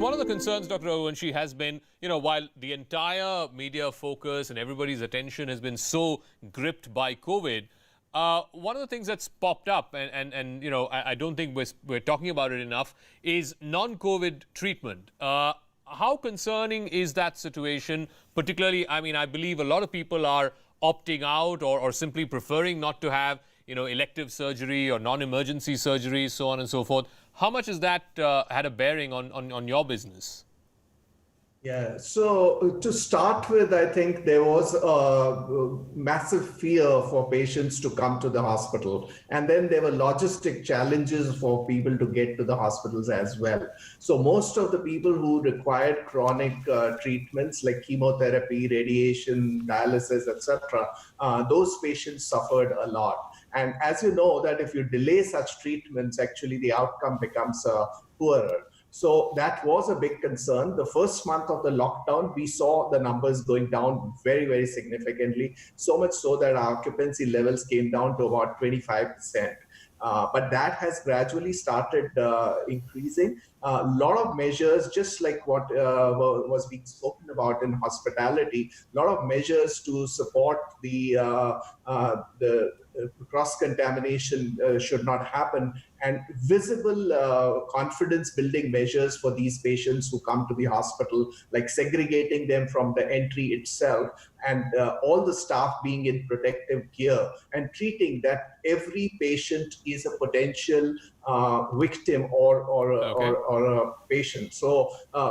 one of the concerns, Dr. Raghuvandhi, has been, while the entire media focus and everybody's attention has been so gripped by COVID, one of the things that's popped up, and I don't think we're talking about it enough, is non-COVID treatment. How concerning is that situation? Particularly, I believe a lot of people are opting out or simply preferring not to have, elective surgery or non-emergency surgery, so on and so forth. How much has that had a bearing on your business? Yeah, so to start with, I think there was a massive fear for patients to come to the hospital. And then there were logistic challenges for people to get to the hospitals as well. So most of the people who required chronic treatments like chemotherapy, radiation, dialysis, etc., those patients suffered a lot. And as you know, that if you delay such treatments, actually the outcome becomes poorer. So that was a big concern. The first month of the lockdown, we saw the numbers going down very, very significantly, so much so that our occupancy levels came down to about 25%. But that has gradually started increasing. A lot of measures, just like what was being spoken about in hospitality, a lot of measures to support the cross-contamination should not happen, and visible confidence-building measures for these patients who come to the hospital, like segregating them from the entry itself, and all the staff being in protective gear, and treating that every patient is a potential victim or a patient. So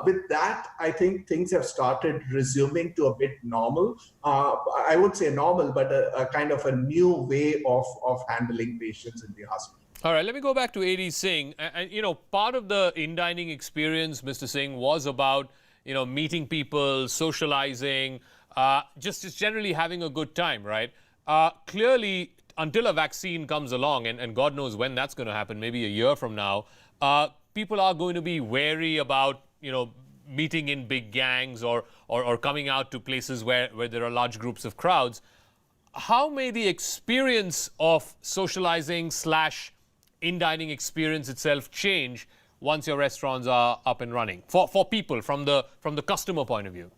with that, I think things have started resuming to a bit normal. I would say normal, but a kind of a new way of handling patients in the hospital. All right, let me go back to A.D. Singh. Part of the in-dining experience, Mr. Singh, was about, meeting people, socializing, just generally having a good time, right? Clearly, until a vaccine comes along, and God knows when that's going to happen, maybe a year from now, people are going to be wary about, meeting in big gangs or coming out to places where there are large groups of crowds. How may the experience of socializing / in-dining experience itself change once your restaurants are up and running for people from the customer point of view?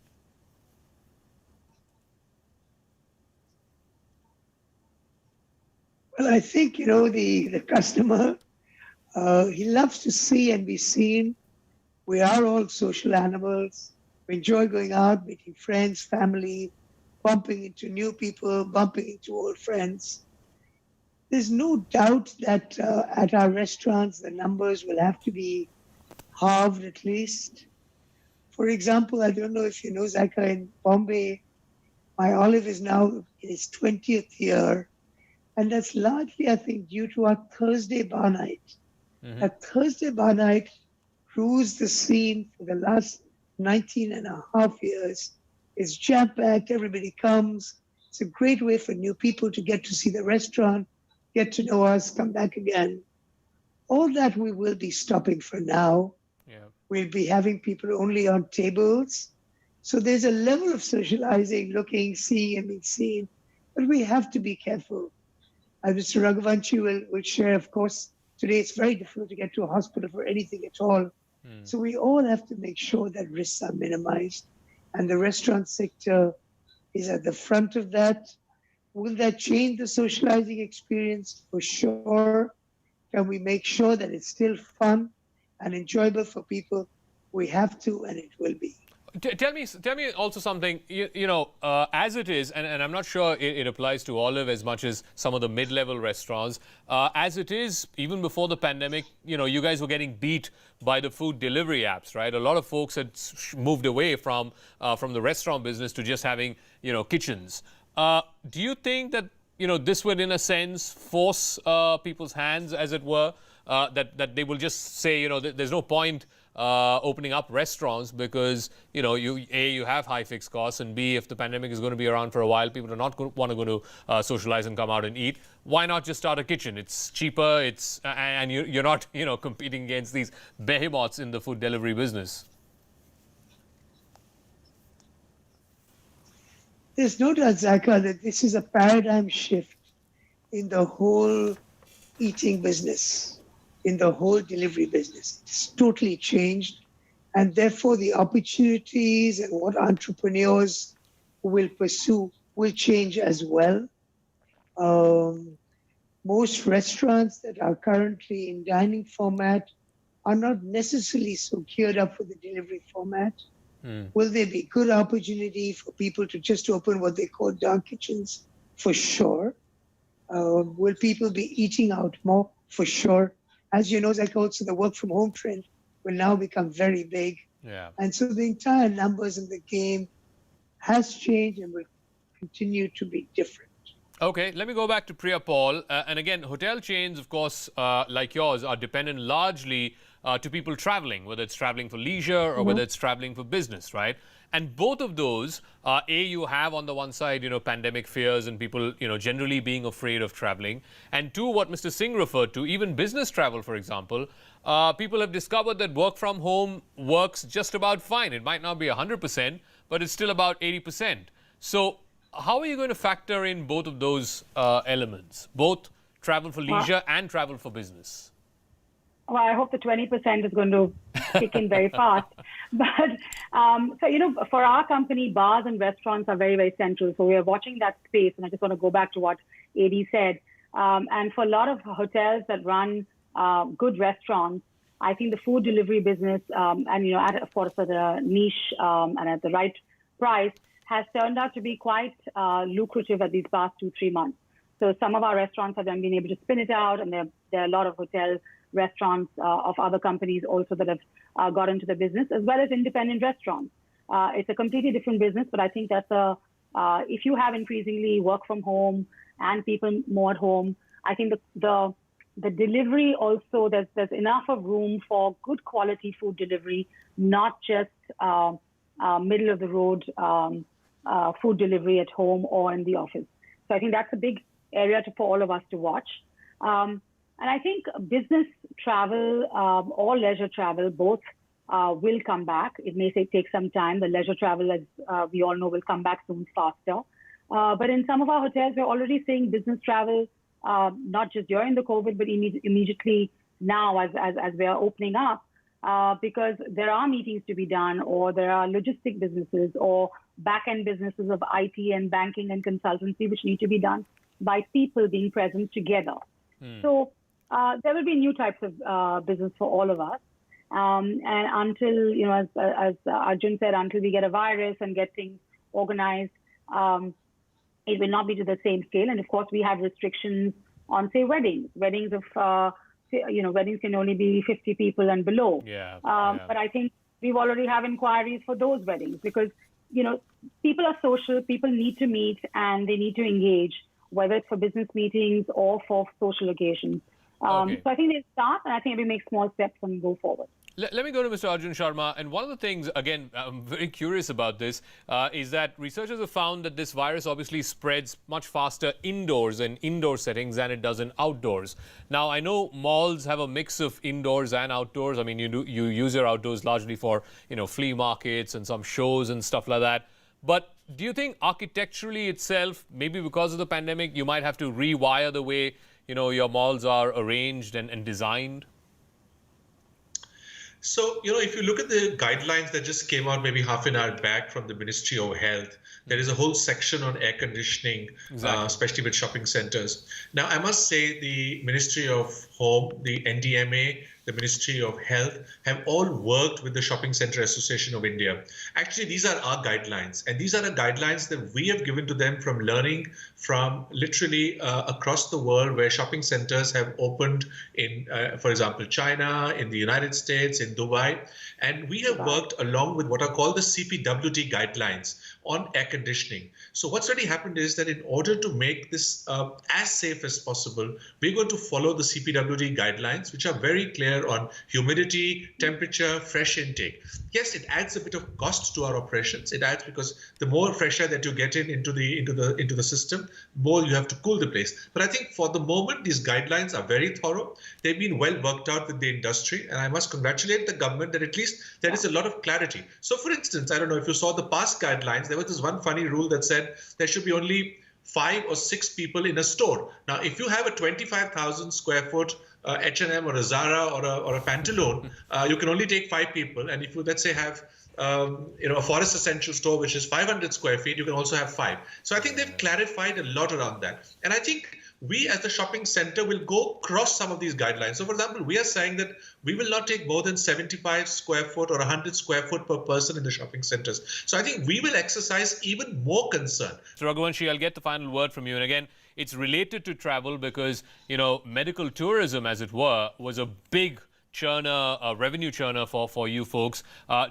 Well, I think, the customer, he loves to see and be seen. We are all social animals. We enjoy going out, meeting friends, family, bumping into new people, bumping into old friends. There's no doubt that at our restaurants, the numbers will have to be halved at least. For example, I don't know if you know, Zakka, in Bombay, my Olive is now in its 20th year. And that's largely, I think, due to our Thursday bar night. Mm-hmm. That Thursday bar night rules the scene for the last 19 and a half years. It's jam-packed, everybody comes. It's a great way for new people to get to see the restaurant, get to know us, come back again. All that we will be stopping for now. Yeah. We'll be having people only on tables. So there's a level of socializing, looking, seeing, and being seen. But we have to be careful. As Mr. Raghuvandhi will share, of course, today it's very difficult to get to a hospital for anything at all. So we all have to make sure that risks are minimized. And the restaurant sector is at the front of that. Will that change the socializing experience? For sure. Can we make sure that it's still fun and enjoyable for people? We have to, and it will be. Tell me also something, as it is, and I'm not sure it applies to Olive as much as some of the mid-level restaurants, as it is, even before the pandemic, you guys were getting beat by the food delivery apps, right? A lot of folks had moved away from the restaurant business to just having, kitchens. Do you think that, this would, in a sense, force people's hands, as it were, that they will just say, there's no point opening up restaurants because, you have high fixed costs, and B, if the pandemic is going to be around for a while, people are not want to go to socialize and come out and eat. Why not just start a kitchen? It's cheaper, and you're not, competing against these behemoths in the food delivery business. There's no doubt, Zakka, that this is a paradigm shift in the whole eating business, in the whole delivery business. It's totally changed. And therefore, the opportunities and what entrepreneurs will pursue will change as well. Most restaurants that are currently in dining format are not necessarily so geared up for the delivery format. Will there be good opportunity for people to just open what they call dark kitchens? For sure. Will people be eating out more? For sure. As you know, like also the work from home trend will now become very big. Yeah. And so the entire numbers in the game has changed and will continue to be different. Okay, let me go back to Priya Paul. And again, hotel chains, of course, like yours, are dependent largely to people traveling, whether it's traveling for leisure or whether it's traveling for business, right? And both of those, you have on the one side, pandemic fears and people, generally being afraid of traveling. And two, what Mr. Singh referred to, even business travel, for example, people have discovered that work from home works just about fine. It might not be 100%, but it's still about 80%. So how are you going to factor in both of those elements, both travel for leisure and travel for business? Well, I hope the 20% is going to kick in very fast. But, for our company, bars and restaurants are very, very central. So we are watching that space. And I just want to go back to what AD said. And for a lot of hotels that run good restaurants, I think the food delivery business, of course, at a niche and at the right price, has turned out to be quite lucrative at these past 2-3 months. So some of our restaurants have then been able to spin it out, and there are a lot of hotel restaurants of other companies also that have got into the business, as well as independent restaurants. It's a completely different business, but I think that's if you have increasingly work from home and people more at home, I think the delivery also, there's enough of room for good quality food delivery, not just middle of the road food delivery at home or in the office. So I think that's a big area for all of us to watch. And I think business travel or leisure travel, both will come back. It may take some time. The leisure travel, as we all know, will come back soon faster. But in some of our hotels, we're already seeing business travel, not just during the COVID, but immediately now as we are opening up, because there are meetings to be done, or there are logistic businesses or back-end businesses of IT and banking and consultancy, which need to be done by people being present together. So there will be new types of business for all of us. And until, as Arjun said, until we get a virus and get things organized, it will not be to the same scale. And of course, we have restrictions on, say, weddings. Weddings can only be 50 people and below. But I think we've already have inquiries for those weddings because, people are social, people need to meet and they need to engage, whether it's for business meetings or for social occasions. So I think they start, and I think we make small steps and go forward. Let me go to Mr. Arjun Sharma. And one of the things, again, I'm very curious about this, is that researchers have found that this virus obviously spreads much faster indoors in indoor settings than it does in outdoors. Now, I know malls have a mix of indoors and outdoors. I mean, you use your outdoors largely for, flea markets and some shows and stuff like that. But do you think architecturally itself, maybe because of the pandemic, you might have to rewire the way, your malls are arranged and designed? So, if you look at the guidelines that just came out maybe half an hour back from the Ministry of Health, there is a whole section on air conditioning, especially with shopping centers. Now, I must say the Ministry of Home, the NDMA, the Ministry of Health have all worked with the Shopping Center Association of India. Actually, these are our guidelines, and these are the guidelines that we have given to them from learning from literally across the world where shopping centers have opened in, for example, China, in the United States, in Dubai. And we have worked along with what are called the CPWD guidelines on air conditioning. So what's really happened is that in order to make this as safe as possible, we're going to follow the CPWD guidelines, which are very clear on humidity, temperature, fresh intake. Yes, it adds a bit of cost to our operations. It adds because the more fresh air that you get into the system, more you have to cool the place. But I think for the moment, these guidelines are very thorough. They've been well worked out with the industry, and I must congratulate the government that at least there is a lot of clarity. So, for instance, I don't know if you saw the past guidelines. There was this one funny rule that said there should be only 5 or 6 people in a store. Now, if you have a 25,000 square foot H&M or a Zara or a Pantaloon, you can only take 5 people. And if you, let's say, have a Forest Essential store, which is 500 square feet, you can also have 5. So I think they've clarified a lot around that. And I think we as the shopping center will go cross some of these guidelines. So for example, we are saying that we will not take more than 75 square foot or 100 square foot per person in the shopping centers. So I think we will exercise even more concern. So Raghuvandhi, I'll get the final word from you. And again, it's related to travel because, medical tourism, as it were, was a big churner, a revenue churner for you folks.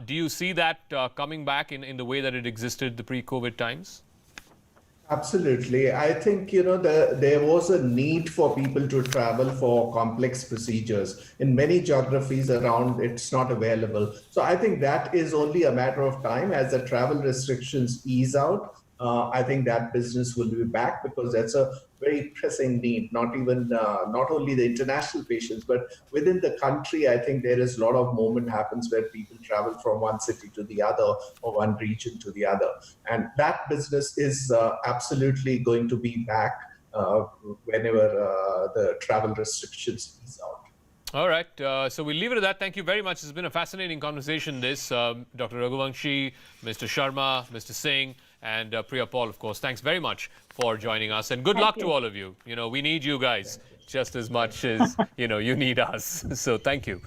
Do you see that coming back in the way that it existed the pre-COVID times? Absolutely. I think, there was a need for people to travel for complex procedures. In many geographies around, it's not available. So I think that is only a matter of time as the travel restrictions ease out. I think that business will be back because that's a very pressing need, not only the international patients, but within the country. I think there is a lot of movement happens where people travel from one city to the other or one region to the other. And that business is absolutely going to be back whenever the travel restrictions ease out. All right. So we'll leave it at that. Thank you very much. It's been a fascinating conversation, this. Dr. Raghuvandhi, Mr. Sharma, Mr. Singh, and Priya Paul, of course. Thanks very much for joining us. And good luck to all of you. We need you guys just as much as, you need us. So thank you.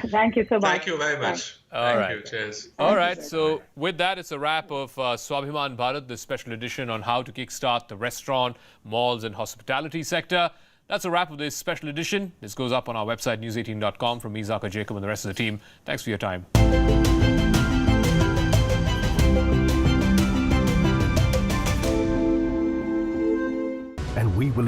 Thank you so much. Thank you very much. Thank you. Cheers. All right. So with that, it's a wrap of Swabhiman Bharat, this special edition on how to kickstart the restaurant, malls, and hospitality sector. That's a wrap of this special edition. This goes up on our website, news18.com. From me, Zakka, Jacob, and the rest of the team. Thanks for your time. And we will